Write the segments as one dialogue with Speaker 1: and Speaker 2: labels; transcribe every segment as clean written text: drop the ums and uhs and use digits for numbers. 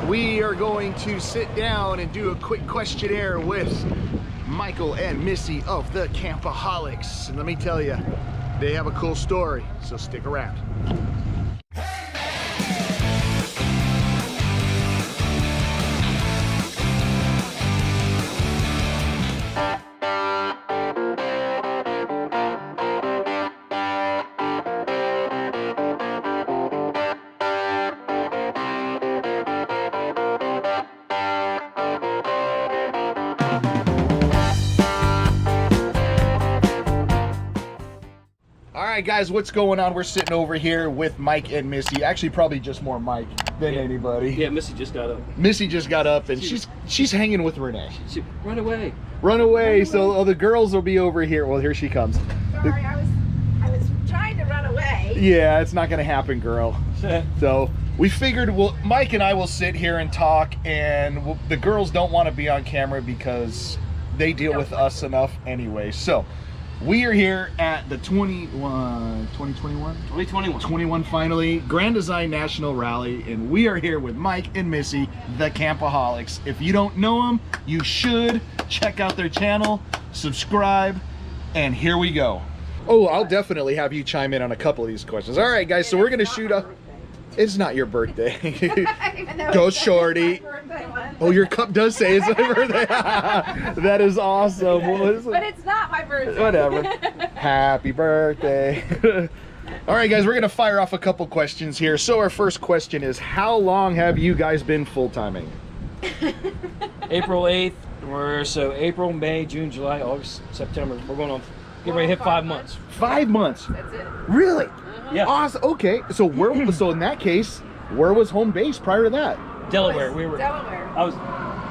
Speaker 1: We are going to sit down and do a quick questionnaire with Michael and Missy of the Campoholics. And let me tell you, they have a cool story, so stick around. All right, guys, what's going on? We're sitting over here with Mike and Missy. Actually, probably just more Mike than anybody.
Speaker 2: Yeah, Missy just got up.
Speaker 1: Missy just got up, and she's hanging with Renee.
Speaker 2: Run away.
Speaker 1: Run away. So the girls will be over here. Well, here she comes.
Speaker 3: Sorry, I was trying to run away.
Speaker 1: Yeah, it's not gonna happen, girl. So we figured, well, Mike and I will sit here and talk, and the girls don't want to be on camera because they deal with us enough anyway. So we are here at the 2021 finally Grand Design National Rally, and we are here with Mike and Missy, the Campoholics. If you don't know them, you should check out their channel, subscribe, and here we go. Oh, I'll definitely have you chime in on a couple of these questions. All right, guys, so we're gonna shoot up. It's not your birthday. Go shorty. Oh, your cup does say it's my birthday. That is awesome.
Speaker 3: But it's not my birthday.
Speaker 1: Whatever. Happy birthday. All right, guys, we're gonna fire off a couple questions here. So our first question is, how long have you guys been full-timing?
Speaker 2: April 8th. So April, May, June, July, August, September. We're going on. Get ready to hit 5 months.
Speaker 1: 5 months.
Speaker 3: That's it.
Speaker 1: Really?
Speaker 2: Yeah.
Speaker 1: Awesome. Okay. So so in that case, where was home base prior to that?
Speaker 2: Delaware. We were.
Speaker 3: Delaware.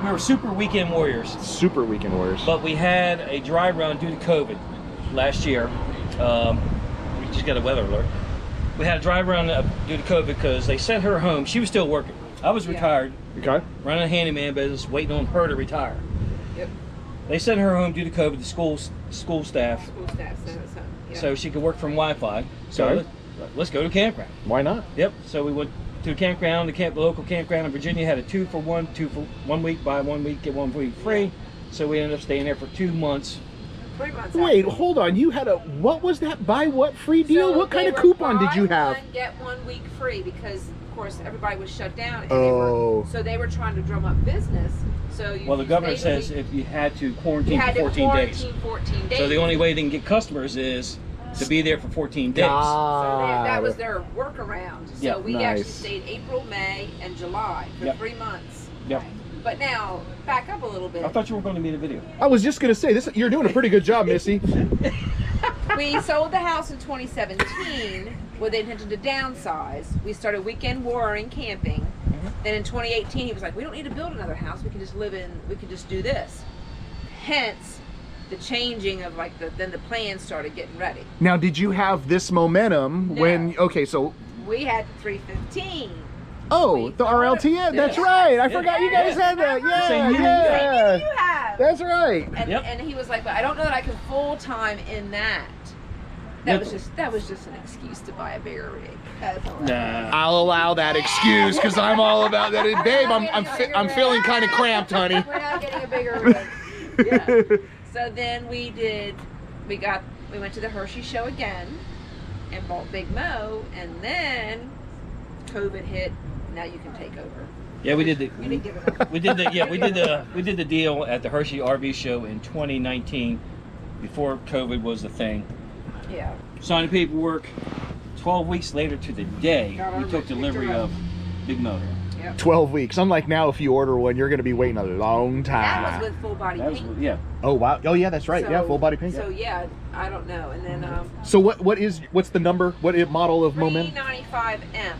Speaker 2: We were super weekend warriors.
Speaker 1: Super weekend warriors.
Speaker 2: But we had a dry run due to COVID last year. We just got a weather alert. We had a dry run due to COVID because they sent her home. She was still working. I was retired.
Speaker 1: Okay.
Speaker 2: Running a handyman business, waiting on her to retire.
Speaker 3: Yep.
Speaker 2: They sent her home due to COVID. The school staff.
Speaker 3: School staff sent us home. Yeah.
Speaker 2: So she could work from Wi-Fi. So
Speaker 1: Okay.
Speaker 2: let's go to campground.
Speaker 1: Why not?
Speaker 2: Yep. So we went to the campground. The local campground in Virginia had a 2 for 1 week, buy 1 week, get 1 week free. So we ended up staying there for 2 months.
Speaker 3: 3 months.
Speaker 1: Wait,
Speaker 3: after.
Speaker 1: hold on. You had what was that? Buy what free deal?
Speaker 3: So
Speaker 1: what kind of
Speaker 3: they
Speaker 1: coupon
Speaker 3: were
Speaker 1: did you
Speaker 3: buy
Speaker 1: have?
Speaker 3: one, get 1 week free because, of course, everybody was shut down. And
Speaker 1: Oh.
Speaker 3: they were trying to drum up business. So
Speaker 2: Well, the governor says if you had to quarantine for 14 days.
Speaker 3: 14 days.
Speaker 2: So the only way they can get customers is to be there for 14 days.
Speaker 3: So that was their workaround. So
Speaker 2: Yeah,
Speaker 3: we
Speaker 1: nice.
Speaker 3: actually stayed April, May, and July for 3 months.
Speaker 2: Yep.
Speaker 3: But now, back up a little bit.
Speaker 2: I thought you were going to be in a video.
Speaker 1: I was just gonna say this. You're doing a pretty good job, Missy.
Speaker 3: We sold the house in 2017 with the intention to downsize. We started weekend warring camping. Then in 2018, he was like, "We don't need to build another house. We can just we can just do this." Hence, the changing of then the plans started getting ready.
Speaker 1: Now, did you have this momentum
Speaker 3: No.
Speaker 1: when? Okay, so
Speaker 3: We had the 315.
Speaker 1: the RLT. That's right. I forgot you guys had that.
Speaker 2: Same
Speaker 1: Yeah,
Speaker 2: year.
Speaker 1: yeah.
Speaker 3: You have.
Speaker 1: That's right.
Speaker 3: And he was like, "But I don't know that I can full time in that." That was just an excuse to buy a bigger rig. That's all right.
Speaker 2: Nah.
Speaker 1: I'll allow that excuse because I'm all about that. Babe, I'm feeling kind of cramped, honey.
Speaker 3: We're not getting a bigger rig. Yeah. So then we went to the Hershey show again and bought Big Mo, and then COVID hit. Now you can take over.
Speaker 2: Yeah, we did the
Speaker 3: You didn't give it up.
Speaker 2: we did the deal at the Hershey RV show in 2019 before COVID was the thing.
Speaker 3: Yeah.
Speaker 2: Signed the paperwork. 12 weeks later to the day,
Speaker 3: Got our
Speaker 2: we took delivery of Big Motor.
Speaker 3: Yep.
Speaker 1: 12 weeks. Unlike now, if you order one, you're going to be waiting a long
Speaker 3: That
Speaker 1: time.
Speaker 3: was with full body
Speaker 2: That was,
Speaker 3: paint.
Speaker 2: yeah.
Speaker 1: Oh wow. Oh yeah, that's right. Yeah, full body paint.
Speaker 3: So yeah, I don't know. And then
Speaker 1: So what's the number? What model of Momentum?
Speaker 3: 395M,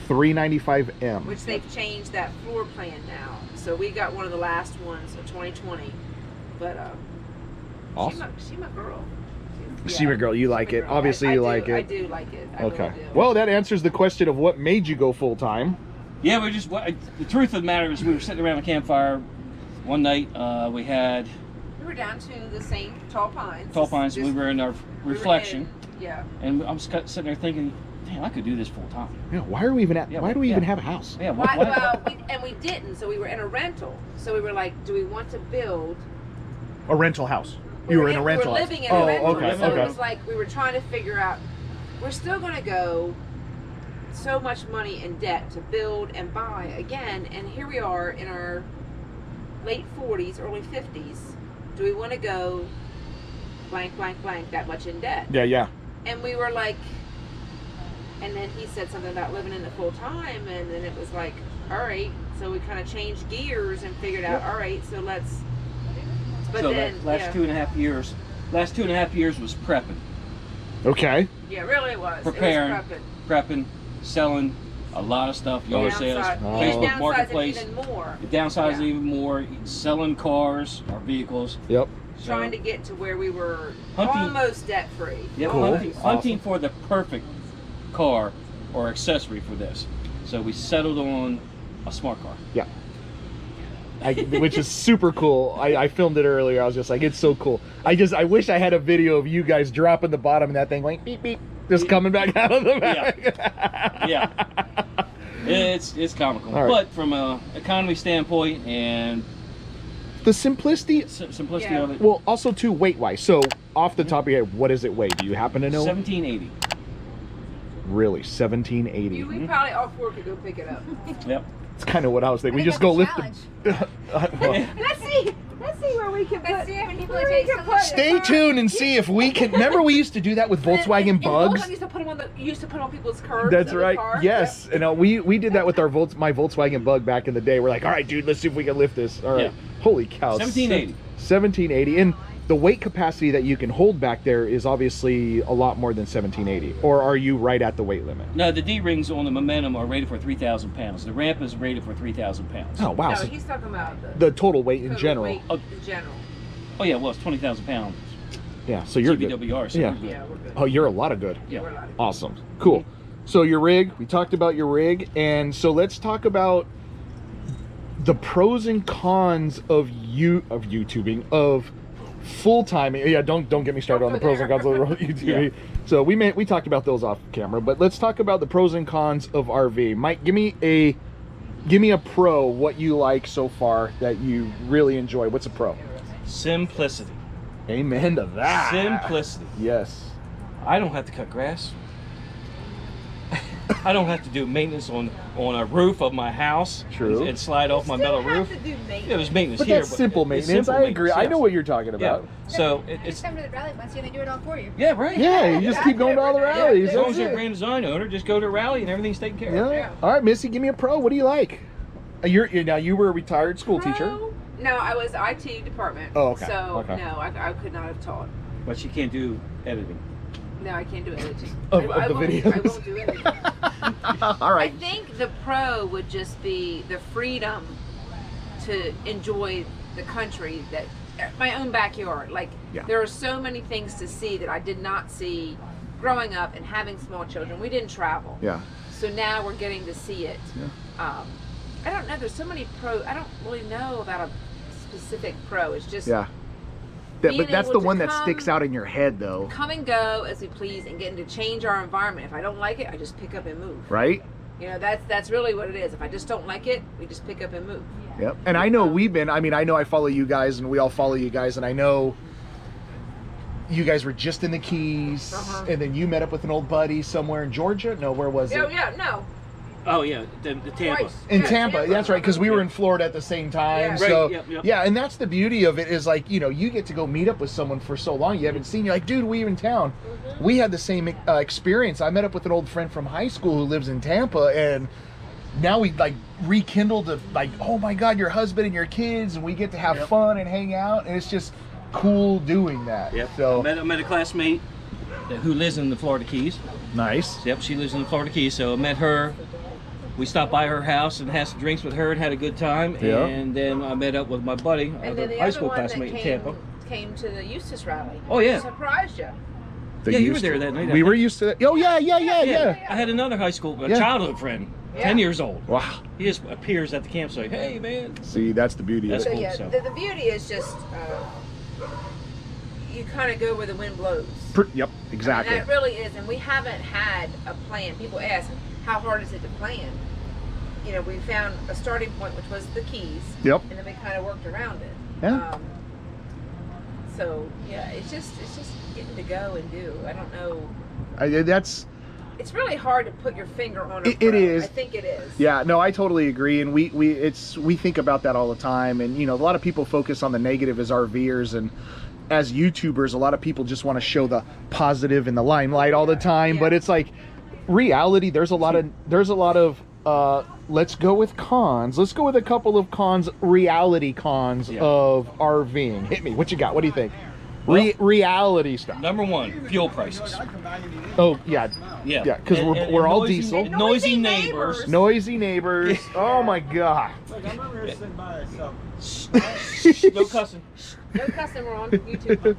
Speaker 1: 395M.
Speaker 3: which they've changed that floor plan now. So we got one of the last ones of 2020. But
Speaker 1: Awesome.
Speaker 3: she my girl.
Speaker 1: Secret girl, you like
Speaker 3: She's
Speaker 1: it.
Speaker 3: my girl.
Speaker 1: Obviously,
Speaker 3: I
Speaker 1: you
Speaker 3: do,
Speaker 1: like it.
Speaker 3: I do like it. I
Speaker 1: Okay.
Speaker 3: really do.
Speaker 1: Well, that answers the question of what made you go full time.
Speaker 2: Yeah, the truth of the matter is we were sitting around a campfire one night. We
Speaker 3: we were down to the same tall pines.
Speaker 2: we were in our
Speaker 3: we were
Speaker 2: reflection.
Speaker 3: in- yeah.
Speaker 2: And I'm sitting there thinking, damn, I could do this full time.
Speaker 1: Yeah, why are we even at?
Speaker 2: Yeah,
Speaker 1: why do we even
Speaker 2: yeah.
Speaker 1: have a house?
Speaker 2: Yeah,
Speaker 3: Well, we didn't, so we were in a rental. So we were like, do we want to build?
Speaker 1: A rental house. You were in a rental
Speaker 3: We were
Speaker 1: house.
Speaker 3: living in a rental.
Speaker 1: Okay,
Speaker 3: So
Speaker 1: okay.
Speaker 3: it was like we were trying to figure out, we're still going to go so much money in debt to build and buy again, and here we are in our late 40s, early 50s. Do we want to go blank, blank, blank that much in debt?
Speaker 1: Yeah.
Speaker 3: And we were like, and then he said something about living in it full time, and then it was like, all right. So we kind of changed gears and figured out, all right, so let's. But
Speaker 2: so
Speaker 3: then,
Speaker 2: that last 2.5 years, was prepping.
Speaker 1: Okay.
Speaker 3: Yeah, really it was.
Speaker 2: Preparing,
Speaker 3: It was
Speaker 2: prepping, selling a lot of stuff, yard sales, Facebook Marketplace.
Speaker 3: Even more.
Speaker 2: Downsizing even more, selling cars, our vehicles.
Speaker 1: Yep.
Speaker 2: So,
Speaker 3: Trying to get to where we were
Speaker 2: Hunting.
Speaker 3: almost debt free.
Speaker 2: yeah,
Speaker 1: Cool.
Speaker 2: hunting for the perfect car or accessory for this. So we settled on a smart car.
Speaker 1: Yeah. Which is super cool. I filmed it earlier. I was just like, it's so cool. I wish I had a video of you guys dropping the bottom of that thing, like beep beep, just coming back out of the back.
Speaker 2: Yeah. It's comical.
Speaker 1: All right.
Speaker 2: But from a economy standpoint and
Speaker 1: The simplicity.
Speaker 2: simplicity
Speaker 3: Yeah.
Speaker 2: of it,
Speaker 1: Well, also too weight wise. So off the top of your head, what does it weigh? Do you happen to know?
Speaker 2: 1780.
Speaker 1: Really, 1780.
Speaker 3: We probably all four could go pick it up.
Speaker 2: Yep.
Speaker 1: It's kind of what I was thinking. We
Speaker 4: I think
Speaker 1: just go
Speaker 4: that's
Speaker 1: lift
Speaker 4: a
Speaker 1: the. Well,
Speaker 3: Let's see where we can put.
Speaker 4: Let's see how many people
Speaker 3: where
Speaker 4: it
Speaker 3: we
Speaker 4: takes
Speaker 3: can
Speaker 4: to
Speaker 3: put
Speaker 4: lift.
Speaker 3: it.
Speaker 1: stay tuned and see if we can. Remember, we used to do that with Volkswagen
Speaker 3: In
Speaker 1: Bugs.
Speaker 3: Volkswagen, used to put them on used to put on people's curbs.
Speaker 1: That's
Speaker 3: of the
Speaker 1: right.
Speaker 3: car.
Speaker 1: Yes, and we did that with our my Volkswagen Bug back in the day. We're like, all right, dude, let's see if we can lift this. All right,
Speaker 2: Yeah.
Speaker 1: holy cow,
Speaker 2: 1780.
Speaker 1: 1780, and the weight capacity that you can hold back there is obviously a lot more than 1780. Or are you right at the weight limit?
Speaker 2: No, the D rings on the Momentum are rated for 3,000 pounds. The ramp is rated for 3,000 pounds.
Speaker 1: Oh wow,
Speaker 3: No,
Speaker 1: so
Speaker 3: he's talking about
Speaker 1: the total weight in
Speaker 3: total
Speaker 1: general.
Speaker 3: weight
Speaker 2: Oh.
Speaker 3: in general.
Speaker 2: Oh yeah, well it's 20,000 pounds.
Speaker 1: Yeah, so you're good.
Speaker 2: GBWR. So
Speaker 1: Yeah.
Speaker 2: we're good.
Speaker 3: Yeah, we're good.
Speaker 1: Oh, you're a lot of good.
Speaker 2: Yeah.
Speaker 3: We're allowed to.
Speaker 1: Awesome. Cool. So your rig, we talked about your rig, and so let's talk about the pros and cons of YouTubing, of full-time. Yeah, don't get me started on the pros and cons of YouTubing.
Speaker 2: Yeah.
Speaker 1: So we talked about those off camera, but let's talk about the pros and cons of RV. Mike, give me a pro, what you like so far that you really enjoy. What's a pro?
Speaker 2: Simplicity.
Speaker 1: Amen to that.
Speaker 2: Simplicity.
Speaker 1: Yes.
Speaker 2: I don't have to cut grass. I don't have to do maintenance on a roof of my house.
Speaker 1: True.
Speaker 2: And slide off my metal roof. Yeah, there's maintenance
Speaker 1: But
Speaker 2: here.
Speaker 1: that's simple
Speaker 2: it's
Speaker 1: maintenance.
Speaker 2: simple
Speaker 1: I agree.
Speaker 2: maintenance,
Speaker 1: I know
Speaker 2: yes.
Speaker 1: what you're talking
Speaker 2: Yeah.
Speaker 1: about.
Speaker 2: So
Speaker 4: Just
Speaker 2: it's
Speaker 4: come to the rally once and they do it all for you.
Speaker 2: yeah, right.
Speaker 1: Yeah, you just keep going to all the rallies.
Speaker 2: As long
Speaker 1: That's
Speaker 2: as you're a
Speaker 1: it.
Speaker 2: grand design owner, just go to a rally and everything's taken care of.
Speaker 1: Yeah. All right, Missy, give me a pro. What do you like? You were a retired school teacher.
Speaker 3: No, I was IT department.
Speaker 1: Oh, okay.
Speaker 3: So
Speaker 1: Okay.
Speaker 3: no, I could not have taught.
Speaker 2: But you can't do editing.
Speaker 3: No, I can't do editing.
Speaker 1: Of
Speaker 3: I
Speaker 1: the
Speaker 3: won't- I
Speaker 1: videos.
Speaker 3: won't do editing.
Speaker 1: All right.
Speaker 3: I think the pro would just be the freedom to enjoy the country, that my own backyard. Like
Speaker 1: Yeah.
Speaker 3: there are so many things to see that I did not see growing up and having small children. We didn't travel.
Speaker 1: Yeah.
Speaker 3: So now we're getting to see it.
Speaker 1: Yeah.
Speaker 3: I don't know. There's so many pro. I don't really know about a specific pro. It's just
Speaker 1: Yeah.
Speaker 3: being
Speaker 1: But that's
Speaker 3: able
Speaker 1: the
Speaker 3: to
Speaker 1: one that
Speaker 3: come-
Speaker 1: sticks out in your head, though,
Speaker 3: come and go as we please and getting to change our environment. If I don't like it, I just pick up and move.
Speaker 1: right?
Speaker 3: You know, that's really what it is. If I just don't like it, we just pick up and move.
Speaker 1: Yep. And I know I know I follow you guys, and we all follow you guys, and I know you guys were just in the Keys, and then you met up with an old buddy somewhere in Georgia. No, where was it?
Speaker 3: No.
Speaker 2: Oh yeah, the Tampa.
Speaker 3: Twice.
Speaker 1: In
Speaker 3: Yeah,
Speaker 1: Tampa, that's right, because we were in Florida at the same time.
Speaker 3: Yeah.
Speaker 1: So
Speaker 2: Right, yep, yep.
Speaker 1: yeah, and that's the beauty of it is like, you get to go meet up with someone for so long you haven't seen. You're like, dude, we in town. We had the same experience. I met up with an old friend from high school who lives in Tampa, and now we like rekindled the like, oh my God, your husband and your kids, and we get to have fun and hang out, and it's just cool doing that.
Speaker 2: Yep.
Speaker 1: So
Speaker 2: I met a classmate who lives in the Florida Keys.
Speaker 1: nice.
Speaker 2: Yep, she lives in the Florida Keys. So I met her. We stopped by her house and had some drinks with her and had a good time.
Speaker 1: Yeah.
Speaker 2: And then I met up with my buddy,
Speaker 3: And then the
Speaker 2: high
Speaker 3: other
Speaker 2: school
Speaker 3: one that
Speaker 2: classmate in Tampa.
Speaker 3: came to the Eustis rally.
Speaker 2: Oh, yeah.
Speaker 3: Surprised you.
Speaker 1: They
Speaker 2: Yeah, you were
Speaker 1: used
Speaker 2: there
Speaker 1: to-
Speaker 2: that night, I
Speaker 1: We were
Speaker 2: think.
Speaker 1: used to that. Oh yeah.
Speaker 2: I had another high school,
Speaker 1: Yeah.
Speaker 2: childhood friend,
Speaker 3: Yeah.
Speaker 2: 10 years old.
Speaker 1: Wow.
Speaker 2: He just appears at the campsite. Hey, man.
Speaker 1: See, that's the beauty of
Speaker 2: That's
Speaker 1: it.
Speaker 3: So
Speaker 2: cool.
Speaker 3: yeah,
Speaker 2: So-
Speaker 3: the beauty is just you kind of go where the wind blows.
Speaker 1: Yep, exactly.
Speaker 3: And that really is, and we haven't had a plan. People ask, how hard is it to plan? You know, we found a starting point, which was the keys.
Speaker 1: Yep.
Speaker 3: And then we kind of worked around it.
Speaker 1: Yeah.
Speaker 3: So yeah, it's just getting to go and do. I don't know. It's really hard to put your finger on it.
Speaker 1: It is.
Speaker 3: I think it is.
Speaker 1: Yeah, no, I totally agree, and we think about that all the time, and you know, a lot of people focus on the negative as RVers, and as YouTubers, a lot of people just want to show the positive in the limelight all the time, but it's like reality. There's a lot of let's go with cons. Let's go with a couple of cons, reality cons of RVing. Hit me. What you got? What do you think? Reality stuff.
Speaker 2: Number one, fuel prices.
Speaker 1: Oh yeah, because we're all diesel.
Speaker 2: Noisy neighbors.
Speaker 1: Noisy neighbors. Oh my god.
Speaker 5: Look, I'm over here sitting by myself.
Speaker 2: No cussing.
Speaker 3: No cussing. We're on YouTube.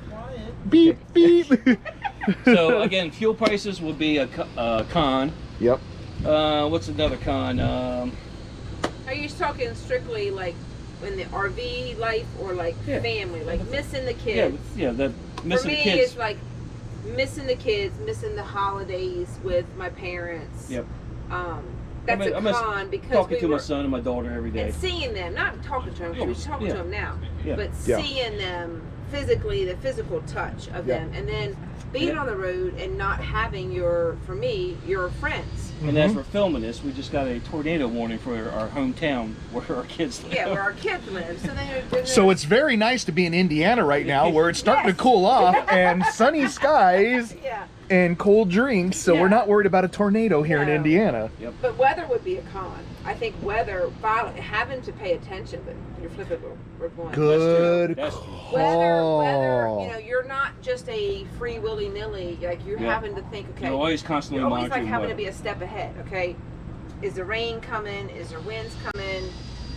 Speaker 1: Beep beep.
Speaker 2: So again, fuel prices will be a con.
Speaker 1: Yep.
Speaker 2: What's another con?
Speaker 3: Are you talking strictly like in the RV life or like family, like missing the kids?
Speaker 2: Yeah, that missing the kids.
Speaker 3: For me, it's like missing the kids, missing the holidays with my parents.
Speaker 2: Yep.
Speaker 3: That's a con because
Speaker 2: talking to my son and my daughter every day.
Speaker 3: And seeing them, not talking to them, because we're talking to them now, but
Speaker 1: Yeah.
Speaker 3: seeing them physically, the physical touch of them, and then being on the road and not having your friends.
Speaker 2: And as we're filming this, we just got a tornado warning for our hometown where our kids live.
Speaker 3: Yeah, where our kids live.
Speaker 1: So it's very nice to be in Indiana right now, where it's starting to cool off and sunny skies and cold drinks. So we're not worried about a tornado here in Indiana.
Speaker 2: Yep.
Speaker 3: But weather would be a con. I think weather, having to pay attention, but you're flipping, we're going.
Speaker 1: Good
Speaker 2: That's
Speaker 1: call.
Speaker 3: Weather, you know, you're not just a free willy-nilly, like you're having to think, okay.
Speaker 2: You're always constantly
Speaker 3: You're always like
Speaker 2: monitoring
Speaker 3: having to
Speaker 2: weather.
Speaker 3: be a step ahead, okay? Is the rain coming? Is there winds coming?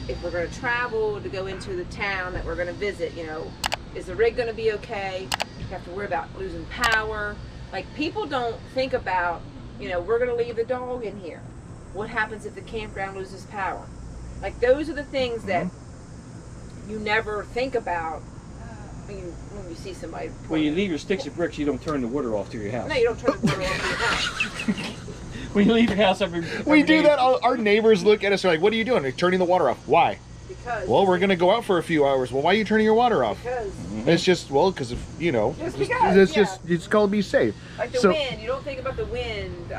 Speaker 3: If we're going to travel to go into the town that we're going to visit, you know, is the rig going to be okay? You have to worry about losing power. Like, people don't think about, you know, we're going to leave the dog in here. What happens if the campground loses power? Like, those are the things that you never think about when you see somebody.
Speaker 2: When you leave your sticks and bricks, you don't turn the water off to your house.
Speaker 3: No, you don't turn the water off to your house.
Speaker 2: When you leave your house every
Speaker 1: We do
Speaker 2: day.
Speaker 1: that. Our neighbors look at us. They're like, "What are you doing? You're turning the water off. Why?"
Speaker 3: Because.
Speaker 1: Well, we're gonna go out for a few hours. Well, why are you turning your water off?
Speaker 3: Because.
Speaker 1: It's just because if you know,
Speaker 3: Just
Speaker 1: it's
Speaker 3: because,
Speaker 1: it's called be safe.
Speaker 3: Like the wind, you don't think about the wind.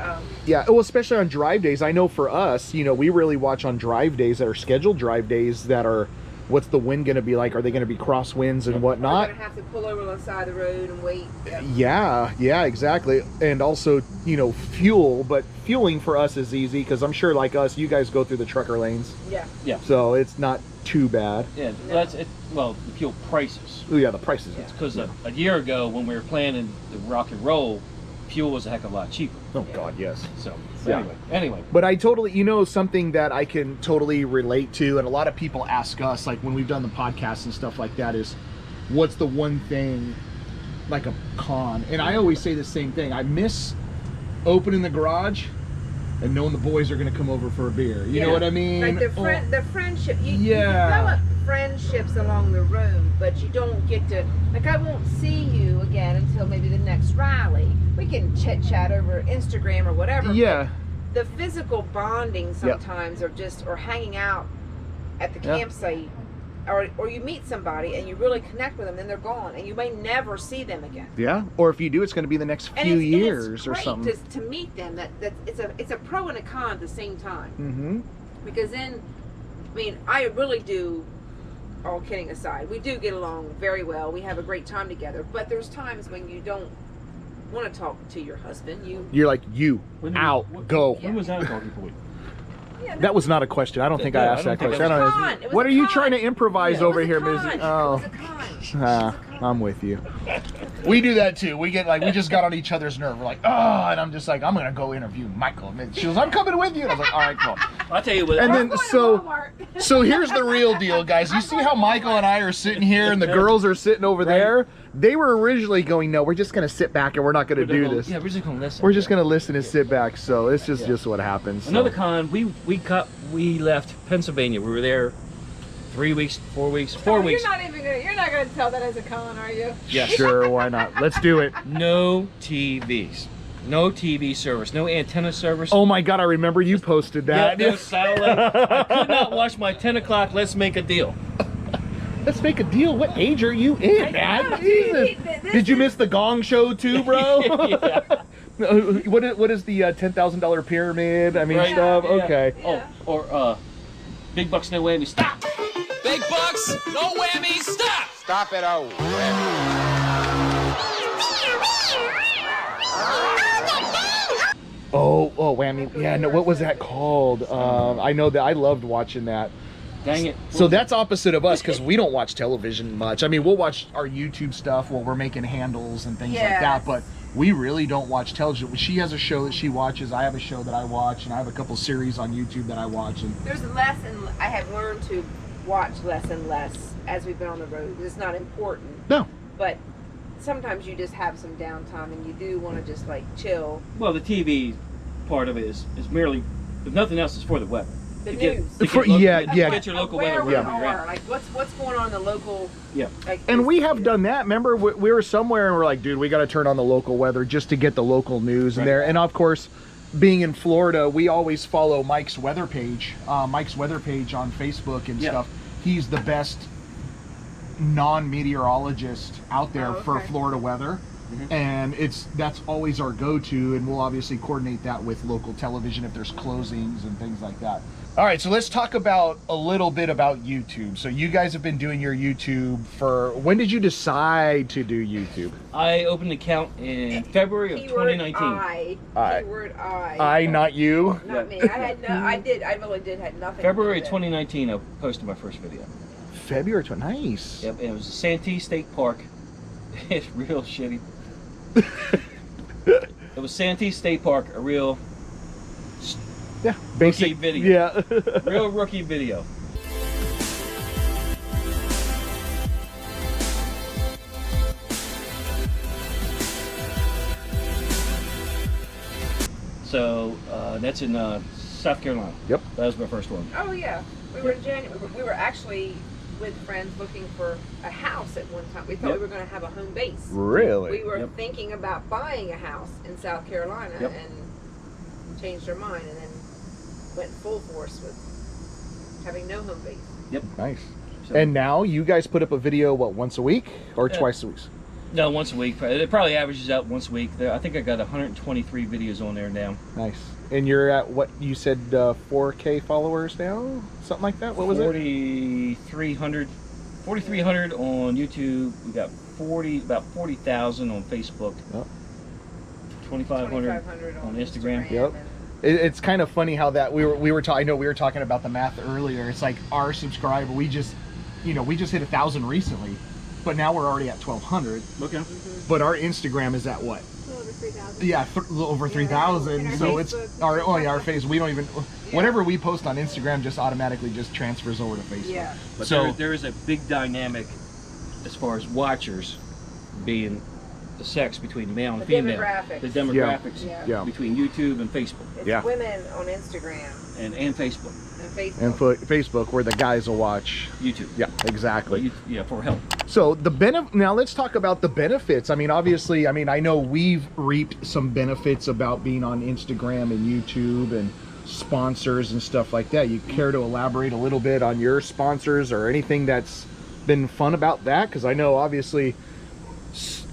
Speaker 1: Yeah, well, especially on drive days. I know for us, you know, we really watch on drive days that are scheduled drive days that are, what's the wind going to be like? Are they going to be crosswinds and whatnot?
Speaker 3: We're going to have to pull over on the side of the road and wait.
Speaker 1: Yeah, exactly. And also, you know, fuel, but fueling for us is easy because I'm sure like us, you guys go through the trucker lanes.
Speaker 3: Yeah.
Speaker 1: So it's not too bad.
Speaker 2: Yeah, that's it. Well, the fuel prices.
Speaker 1: Oh, yeah, the prices.
Speaker 2: It's because a year ago when we were planning the rock and roll, fuel was a heck of a lot cheaper.
Speaker 1: Oh, God, yes.
Speaker 2: So,
Speaker 1: Yeah.
Speaker 2: anyway.
Speaker 1: But I totally, you know, something that I can totally relate to, and a lot of people ask us, like when we've done the podcast and stuff like that, is what's the one thing, like a con? And I always say the same thing. I miss opening the garage and knowing the boys are going to come over for a beer. You know what I mean?
Speaker 3: Like the friendship. You develop friendships along the road, but you don't get to, like, I won't see you again until maybe the next rally. We can chit chat over Instagram or whatever.
Speaker 1: Yeah.
Speaker 3: The physical bonding sometimes, or hanging out at the campsite, or you meet somebody and you really connect with them, then they're gone, and you may never see them again.
Speaker 1: Yeah. Or if you do, it's going to be the next few years or something.
Speaker 3: To meet them, that it's a pro and a con at the same time.
Speaker 1: Mm-hmm.
Speaker 3: Because then, I mean, I really do. All kidding aside, we do get along very well. We have a great time together. But there's times when you don't want to talk to your husband. You're
Speaker 1: like, go.
Speaker 2: When was that a talking point?
Speaker 3: Yeah,
Speaker 1: That was not a question. I don't think I asked that question.
Speaker 3: It was
Speaker 1: What
Speaker 3: a
Speaker 1: are you
Speaker 3: con.
Speaker 1: trying to improvise over here, Missy?
Speaker 3: It
Speaker 1: Oh,
Speaker 3: was a con.
Speaker 1: I'm with you. We do that too. We get like, we just got on each other's nerve. We're like, oh, and I'm just like, I'm gonna go interview Michael. And she goes, I'm coming with you. And I was like, all right, cool.
Speaker 2: I'll tell you what.
Speaker 1: And then
Speaker 3: Going to
Speaker 1: so
Speaker 3: Walmart.
Speaker 1: here's the real deal, guys. You see how Michael and I are sitting here and the girls are sitting over there? They were originally going, no, we're just gonna sit back and we're not gonna do this.
Speaker 2: Yeah, we're just gonna listen.
Speaker 1: We're just gonna listen and sit back. So it's just what happens.
Speaker 2: Another con, we left Pennsylvania. We were there 3 weeks, 4 weeks, 4 weeks.
Speaker 3: You're not gonna tell that as a con, are you?
Speaker 2: Yes.
Speaker 1: Sure, why not? Let's do it.
Speaker 2: No TVs. No TV service. No antenna service.
Speaker 1: Oh my God, I remember you posted that.
Speaker 2: Yeah, no satellite. I could not watch my 10 o'clock Let's Make a Deal.
Speaker 1: Let's make a deal. What age are you in, man? Jesus. Did you miss the Gong Show too, bro?
Speaker 2: Yeah.
Speaker 1: What is the $10,000 pyramid? I mean,
Speaker 2: Right.
Speaker 1: stuff.
Speaker 2: Yeah.
Speaker 1: Okay.
Speaker 3: Yeah.
Speaker 2: Oh, or Big Bucks No Whammy. Stop.
Speaker 6: Big bucks, no whammies, stop!
Speaker 7: Stop it, oh.
Speaker 1: Oh, whammy. Yeah, no, what was that called? I know that I loved watching that.
Speaker 2: Dang it.
Speaker 1: So that's opposite of us because we don't watch television much. I mean, we'll watch our YouTube stuff while we're making handles and things like that,
Speaker 3: Yes.
Speaker 1: but we really don't watch television. She has a show that she watches. I have a show that I watch, and I have a couple series on YouTube that I watch. And
Speaker 3: There's less, and I have learned to watch less and less as we've been on the road. It's not important,
Speaker 1: no,
Speaker 3: but sometimes you just have some downtime and you do want to just like chill.
Speaker 2: Well, the TV part of it is merely, if nothing else, is for the weather.
Speaker 3: The
Speaker 2: To
Speaker 3: news.
Speaker 2: to
Speaker 1: For-
Speaker 2: local-
Speaker 1: yeah,
Speaker 2: to
Speaker 1: yeah.
Speaker 2: Get your local
Speaker 3: Where
Speaker 2: weather.
Speaker 3: we
Speaker 2: wherever
Speaker 3: are,
Speaker 2: you're at.
Speaker 3: like what's going on in the local.
Speaker 2: Yeah.
Speaker 3: Like,
Speaker 1: and we have done that. Remember, we were somewhere and we're like, dude, we got to turn on the local weather just to get the local news in
Speaker 2: Right.
Speaker 1: there. And of course, being in Florida, we always follow Mike's weather page on Facebook and
Speaker 2: Yeah.
Speaker 1: stuff. He's the best non-meteorologist out there for
Speaker 3: okay.
Speaker 1: Florida weather. And that's always our go-to, and we'll obviously coordinate that with local television if there's closings and things like that. All right, so let's talk about a little bit about YouTube. So you guys have been doing your YouTube for, when did you decide to do YouTube?
Speaker 2: I opened an account in February of
Speaker 3: Keyword
Speaker 2: 2019.
Speaker 3: Keyword I.
Speaker 1: Not you.
Speaker 3: Not me. I had no. I really had nothing.
Speaker 2: February
Speaker 3: to do
Speaker 2: 2019, I posted my first video.
Speaker 1: February 20. Nice.
Speaker 2: Yep, and it was a Santee State Park. It's real shitty. It was Santee State Park, a real
Speaker 1: Yeah.
Speaker 2: rookie video.
Speaker 1: Yeah.
Speaker 2: Real rookie video. So that's in South Carolina.
Speaker 1: Yep.
Speaker 2: That was my first one.
Speaker 3: Oh yeah, we were in January. We were actually with friends looking for a house at one time. We thought
Speaker 2: Yep.
Speaker 3: we were going to have a home base.
Speaker 1: Really?
Speaker 3: We were
Speaker 2: Yep.
Speaker 3: thinking about buying a house in South Carolina
Speaker 2: Yep.
Speaker 3: and changed our mind and then went full force with having no home base.
Speaker 2: Yep.
Speaker 1: Nice.
Speaker 2: So-
Speaker 1: And now you guys put up a video, what, once a week or
Speaker 2: Yeah.
Speaker 1: twice a week?
Speaker 2: No, once a week. It probably averages out once a week. I think I got 123 videos on there now.
Speaker 1: Nice. And you're at what you said, 4K followers now? Something like that? What was it?
Speaker 2: 4,300 on YouTube. We got about 40,000 on Facebook.
Speaker 1: Yep.
Speaker 2: 2,500 on Instagram.
Speaker 1: Yep. It's kind of funny how that we were I know we were talking about the math earlier. It's like our subscriber, we just hit 1,000 recently, but now we're already at 1,200.
Speaker 2: Okay.
Speaker 1: But our Instagram is at what?
Speaker 4: Over 3,000.
Speaker 1: Yeah, a little over 3,000.
Speaker 4: And our
Speaker 1: So it's
Speaker 4: Facebook.
Speaker 1: our face. We don't even whatever we post on Instagram just automatically just transfers over to Facebook.
Speaker 3: Yeah.
Speaker 2: But
Speaker 1: So
Speaker 2: there is a big dynamic as far as watchers being the sex between male and
Speaker 3: The
Speaker 2: female.
Speaker 3: demographics.
Speaker 2: The demographics
Speaker 3: Yeah.
Speaker 2: between YouTube and Facebook
Speaker 3: It's
Speaker 1: Yeah.
Speaker 3: women on Instagram
Speaker 2: and Facebook.
Speaker 3: and Facebook.
Speaker 1: and Facebook where the guys will watch.
Speaker 2: YouTube.
Speaker 1: Yeah, exactly.
Speaker 2: Yeah, for help.
Speaker 1: So now let's talk about the benefits. I mean, obviously, I know we've reaped some benefits about being on Instagram and YouTube and sponsors and stuff like that. You care to elaborate a little bit on your sponsors or anything that's been fun about that? Because I know obviously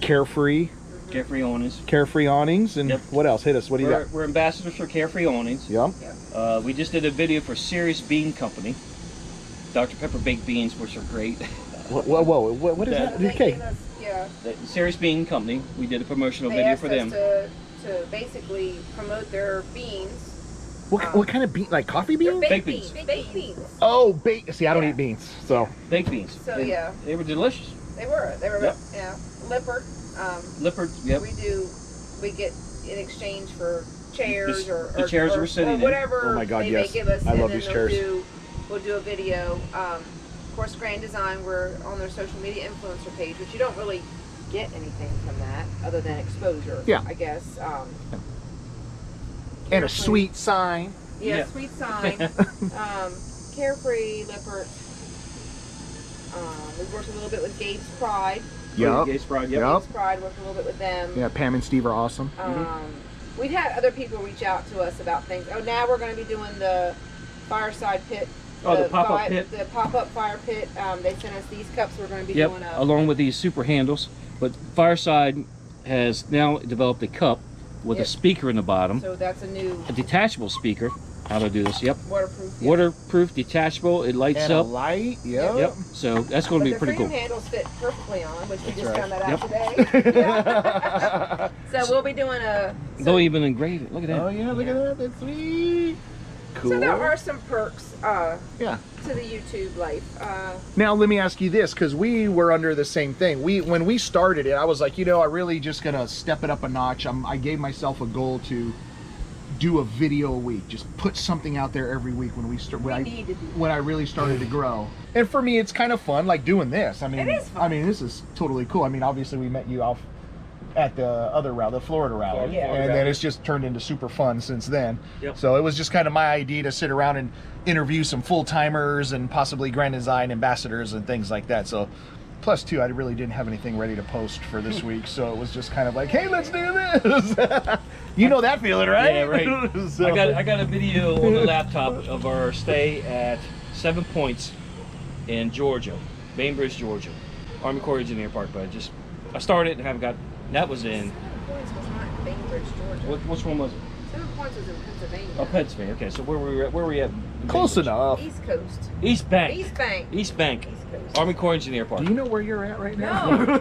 Speaker 1: Carefree Awnings, and
Speaker 2: Yep.
Speaker 1: what else? Hit us. What do you got?
Speaker 2: We're ambassadors for Carefree Awnings.
Speaker 1: Yep.
Speaker 2: We just did a video for Serious Bean Company, Dr. Pepper baked beans, which are great.
Speaker 1: Whoa, what is that?
Speaker 3: They
Speaker 1: Okay.
Speaker 3: gave us, yeah.
Speaker 2: The Serious Bean Company, we did a promotional
Speaker 3: They
Speaker 2: video
Speaker 3: asked
Speaker 2: for
Speaker 3: us
Speaker 2: them.
Speaker 3: to basically promote their beans.
Speaker 1: What kind of bean? Like coffee beans?
Speaker 3: Baked
Speaker 2: beans.
Speaker 3: Baked beans.
Speaker 1: Oh, See, I don't
Speaker 3: Yeah.
Speaker 1: eat beans, so.
Speaker 2: Baked beans.
Speaker 3: So,
Speaker 2: And
Speaker 3: yeah.
Speaker 2: They were delicious.
Speaker 3: They were.
Speaker 2: Yep.
Speaker 3: Yeah. Lippert.
Speaker 2: Lippert, yep.
Speaker 3: We get in exchange for chairs
Speaker 2: The chairs we're sitting in.
Speaker 3: whatever
Speaker 1: Oh my God,
Speaker 3: they
Speaker 1: yes.
Speaker 3: may give us.
Speaker 1: I
Speaker 3: and
Speaker 1: love
Speaker 3: then
Speaker 1: these chairs.
Speaker 3: We'll do a video. Of course, Grand Design, we're on their social media influencer page, which you don't really get anything from that other than exposure.
Speaker 1: Yeah.
Speaker 3: I guess.
Speaker 1: And a sweet sign.
Speaker 3: Yeah,
Speaker 2: Yeah.
Speaker 3: sweet sign. Carefree, Lippert. We've worked a little bit with Gabe's Pride.
Speaker 1: Yep.
Speaker 2: Gabe's Pride,
Speaker 1: Yep.
Speaker 3: Gabe's Pride, worked a little bit with them.
Speaker 1: Yeah, Pam and Steve are awesome.
Speaker 3: We've had other people reach out to us about things. Oh, now we're going to be doing the fireside pit.
Speaker 2: Oh, the pop-up pit.
Speaker 3: The pop-up fire pit. They sent us these cups. We're going to be
Speaker 2: Yep,
Speaker 3: doing
Speaker 2: along with these super handles. But Fireside has now developed a cup with a speaker in the bottom.
Speaker 3: So that's
Speaker 2: a detachable speaker. How to do this? Yep.
Speaker 3: Waterproof. Yep.
Speaker 2: Waterproof, detachable. It lights
Speaker 1: And
Speaker 2: up.
Speaker 1: a light. Yep.
Speaker 2: Yep. So that's going to be pretty cool.
Speaker 3: The freedom handles fit perfectly on, which we just
Speaker 1: right.
Speaker 3: found that out today. So we'll be doing a.
Speaker 2: They'll even engrave it. Look at that.
Speaker 1: Oh yeah, look at that. That's sweet. Cool.
Speaker 3: So there are some perks
Speaker 1: yeah.
Speaker 3: to the YouTube life.
Speaker 1: Now let me ask you this, because we were under the same thing. When we started it, I was like, you know, I really just gonna step it up a notch. I gave myself a goal to do a video a week, just put something out there every week when when I really started to grow. And for me, it's kind of fun, like doing this. I mean,
Speaker 3: it is fun.
Speaker 1: I mean, this is totally cool. I mean, obviously we met you off at the other rally, the Florida rally,
Speaker 3: Yeah.
Speaker 1: and then it's just turned into super fun since then.
Speaker 2: Yep.
Speaker 1: So it was just kind of my idea to sit around and interview some full-timers and possibly Grand Design ambassadors and things like that. So plus two, I really didn't have anything ready to post for this week, so it was just kind of like, hey, let's do this. You know that feeling, right?
Speaker 2: Yeah, right.
Speaker 1: So-
Speaker 2: I got a video on the laptop of our stay at 7 Points in Georgia, Bainbridge, Georgia, Army Corps Engineer Park. But I started and haven't got. That was in.
Speaker 3: 7 Points was not in Bainbridge, Georgia.
Speaker 2: Which one was it?
Speaker 3: 7 Points was in Pennsylvania.
Speaker 2: Oh, Pennsylvania. Okay, so where were we at?
Speaker 1: Close enough.
Speaker 3: East Coast.
Speaker 2: East Bank.
Speaker 3: East Bank.
Speaker 2: East Bank.
Speaker 3: East Coast.
Speaker 2: Army Corps Engineer Park.
Speaker 1: Do you know where you're at right now?
Speaker 3: No.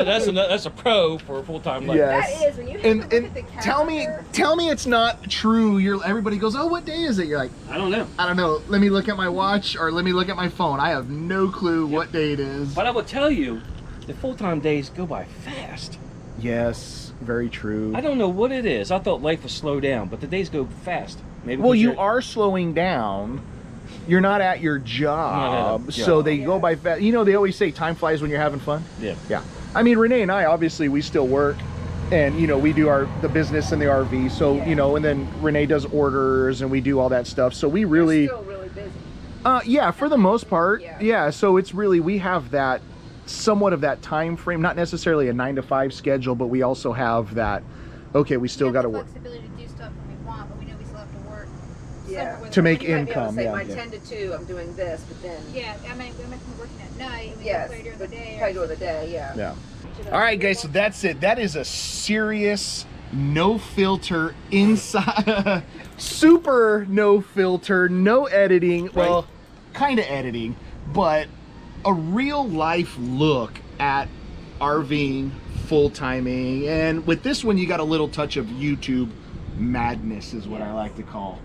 Speaker 2: That's a pro for a full-time life.
Speaker 1: Yeah.
Speaker 3: That is when you have to look at the calendar.
Speaker 1: tell me it's not true. Everybody goes, oh, what day is it? You're like,
Speaker 2: I don't know.
Speaker 1: I don't know. Let me look at my watch or let me look at my phone. I have no clue what day it is.
Speaker 2: But I will tell you, the full-time days go by fast.
Speaker 1: Yes, very true.
Speaker 2: I don't know what it is. I thought life would slow down, but the days go fast. Maybe
Speaker 1: Well,
Speaker 2: because
Speaker 1: you
Speaker 2: you're-
Speaker 1: are slowing down. You're not at your job,
Speaker 2: job.
Speaker 1: so they go by fast. You know, they always say time flies when you're having fun.
Speaker 2: Yeah.
Speaker 1: Yeah. I mean, Renee and I, obviously, we still work, and you know, we do the business in the RV. So you know, and then Renee does orders, and we do all that stuff. So we really,
Speaker 3: You're still really busy.
Speaker 1: yeah, for the most part,
Speaker 3: Yeah.
Speaker 1: yeah. So it's really, we have that somewhat of that time frame, not necessarily a 9 to 5 schedule, but we also have that. Okay, we still got to work.
Speaker 4: Flexibility to do stuff when we want, but we know we still have to work.
Speaker 3: Yeah.
Speaker 4: somewhere
Speaker 1: To
Speaker 4: with-
Speaker 1: make
Speaker 3: You might be able to
Speaker 1: income,
Speaker 3: say,
Speaker 1: yeah,
Speaker 3: my
Speaker 1: yeah.
Speaker 3: 10 to 2, I'm doing this, but then.
Speaker 4: Yeah, I mean, we might be working at night, and we
Speaker 3: Yes,
Speaker 4: play during
Speaker 3: but
Speaker 4: the day.
Speaker 3: play during the day, yeah.
Speaker 1: Yeah. All right, guys, so that's it. That is a serious no filter inside, super no filter, no editing. Well, kind of editing, but a real life look at RVing, full timing, and with this one, you got a little touch of YouTube madness, is what I like to call.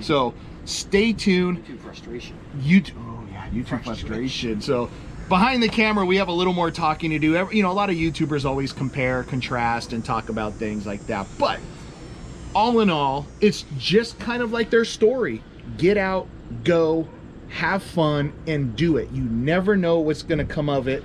Speaker 1: So stay tuned.
Speaker 2: YouTube frustration.
Speaker 1: YouTube frustration. So behind the camera, we have a little more talking to do. You know, a lot of YouTubers always compare, contrast, and talk about things like that. But all in all, it's just kind of like their story. Get out, go, have fun, and do it. You never know what's going to come of it.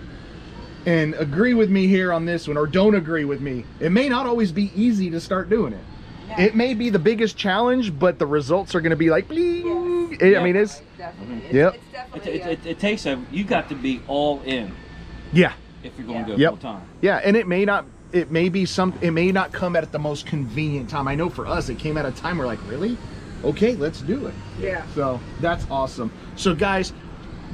Speaker 1: And agree with me here on this one, or don't agree with me. It may not always be easy to start doing it.
Speaker 3: No.
Speaker 1: It may be the biggest challenge, but the results are going to be like, bling. I mean, it's,
Speaker 3: Definitely.
Speaker 1: Yep.
Speaker 3: It's definitely.
Speaker 2: It takes you got to be all in
Speaker 1: yeah.
Speaker 2: if you're going to go
Speaker 1: Yep.
Speaker 2: full time.
Speaker 1: Yeah, and it may not come at the most convenient time. I know for us, it came at a time we're like, really? Okay, let's do it.
Speaker 3: Yeah.
Speaker 1: So that's awesome. So guys,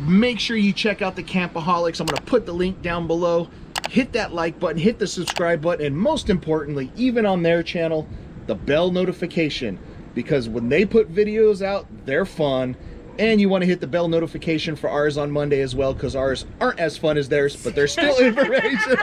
Speaker 1: make sure you check out the Campoholics. I'm gonna put the link down below. Hit that like button, hit the subscribe button, and most importantly, even on their channel, the bell notification, because when they put videos out, they're fun. And you want to hit the bell notification for ours on Monday as well, because ours aren't as fun as theirs, but they're still information.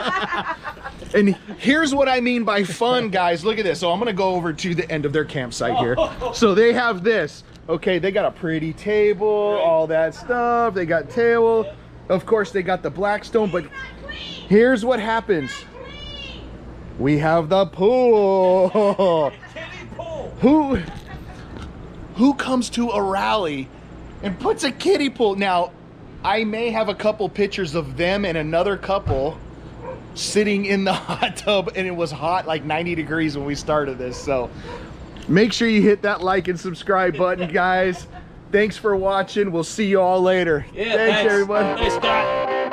Speaker 1: And here's what I mean by fun, guys. Look at this. So I'm going to go over to the end of their campsite here. So they have this. Okay, they got a pretty table, all that stuff. They got table. Of course, they got the Blackstone, but here's what happens. We have the pool. Who comes to a rally and puts a kiddie pool? Now, I may have a couple pictures of them and another couple sitting in the hot tub, and it was hot, like 90 degrees when we started this. So make sure you hit that like and subscribe button, guys. Thanks for watching. We'll see you all later.
Speaker 2: Yeah,
Speaker 1: thanks everybody.
Speaker 2: Thanks, Scott.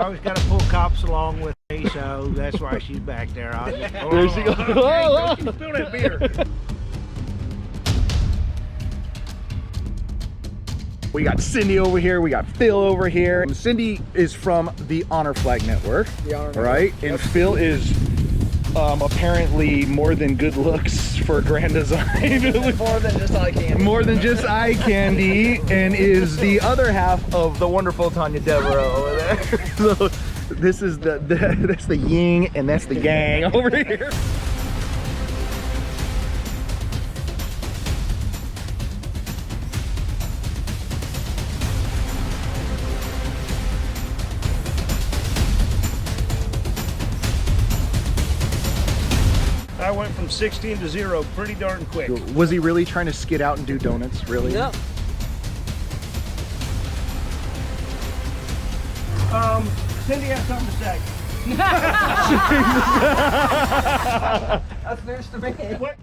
Speaker 5: always got to pull cops along with me, so that's why she's back there.
Speaker 1: There she goes.
Speaker 5: Don't you spill that beer.
Speaker 1: We got Cindy over here. We got Phil over here. And Cindy is from the Honor Flag Network. The Honor Network. Right? And Phil is apparently more than good looks for Grand Design.
Speaker 7: More than just eye candy.
Speaker 1: More than just eye candy, and is the other half of the wonderful Tanya Devereaux over there. So this is that's the yin and that's the yang over here.
Speaker 5: I went from 16 to 0 pretty darn quick.
Speaker 1: Was he really trying to skid out and do donuts? Really?
Speaker 7: No.
Speaker 5: Cindy has something to say.
Speaker 7: That's news to me.
Speaker 5: What?